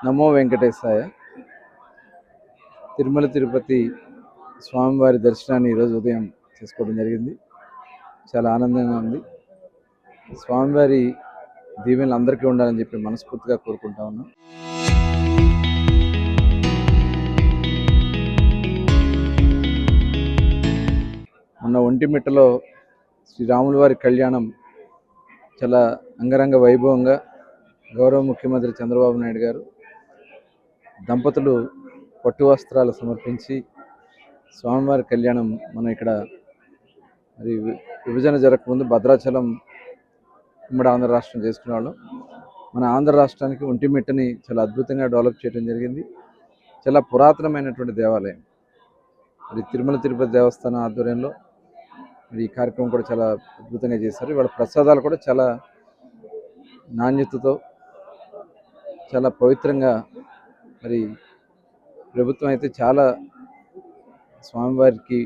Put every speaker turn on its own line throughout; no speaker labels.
నమో వెంకటేశాయ. తిరుమల తిరుపతి స్వామివారి దర్శనాన్ని ఈరోజు ఉదయం చేసుకోవడం జరిగింది. చాలా ఆనందంగా ఉంది. స్వామివారి దీవెనలు అందరికీ ఉండాలని చెప్పి మనస్ఫూర్తిగా కోరుకుంటా ఉన్నాం. మొన్న ఒంటిమిట్టలో శ్రీరాముల వారి కళ్యాణం చాలా అంగరంగ వైభవంగా గౌరవ ముఖ్యమంత్రి చంద్రబాబు నాయుడు గారు దంపతులు పట్టు వస్త్రాలు సమర్పించి స్వామివారి కళ్యాణం మనం ఇక్కడ మరి విభజన జరగకముందు భద్రాచలం ఉమ్మడి ఆంధ్ర రాష్ట్రం చేసుకునేవాళ్ళం. మన ఆంధ్ర రాష్ట్రానికి ఒంటిమిట్టని చాలా అద్భుతంగా డెవలప్ చేయడం జరిగింది. చాలా పురాతనమైనటువంటి దేవాలయం. మరి తిరుమల తిరుపతి దేవస్థానం ఆధ్వర్యంలో మరి ఈ కార్యక్రమం కూడా చాలా అద్భుతంగా చేశారు. ఇవాళ ప్రసాదాలు కూడా చాలా నాణ్యతతో చాలా పవిత్రంగా మరి ప్రభుత్వం అయితే చాలా స్వామివారికి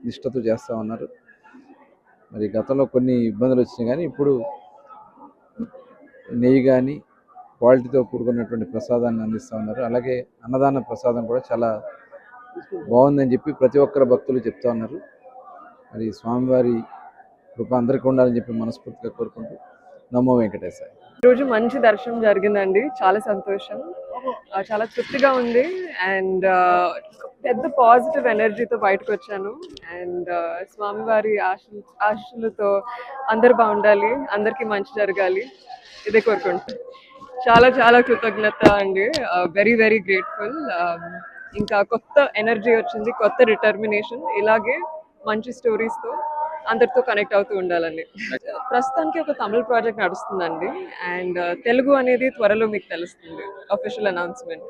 నిష్ఠతో చేస్తూ ఉన్నారు. మరి గతంలో కొన్ని ఇబ్బందులు వచ్చినాయి, కానీ ఇప్పుడు నెయ్యి కానీ క్వాలిటీతో కూడుకున్నటువంటి ప్రసాదాన్ని అందిస్తూ ఉన్నారు. అలాగే అన్నదాన ప్రసాదం కూడా చాలా బాగుందని చెప్పి ప్రతి ఒక్కరు భక్తులు చెప్తా ఉన్నారు. మరి స్వామివారి కృప అందరికీ ఉండాలని చెప్పి మనస్ఫూర్తిగా కోరుకుంటూ నమో వెంకటేశాయ.
ఈరోజు మంచి దర్శనం జరిగిందండి. చాలా సంతోషం, చాలా తృప్తిగా ఉంది. అండ్ పెద్ద పాజిటివ్ ఎనర్జీతో బయటకు వచ్చాను. అండ్ స్వామివారి ఆశలతో అందరు బాగుండాలి, అందరికీ మంచి జరగాలి, ఇదే కోరుకుంటాను. చాలా చాలా కృతజ్ఞత అండి. Very very grateful. ఇంకా కొత్త ఎనర్జీ వచ్చింది, కొత్త డిటర్మినేషన్. ఇలాగే మంచి స్టోరీస్తో అందరితో కనెక్ట్ అవుతూ ఉండాలండి. ప్రస్తుతానికి ఒక తమిళ ప్రాజెక్ట్ నడుస్తుందండి. అండ్ తెలుగు అనేది త్వరలో మీకు తెలుస్తుంది, అఫీషియల్ అనౌన్స్మెంట్.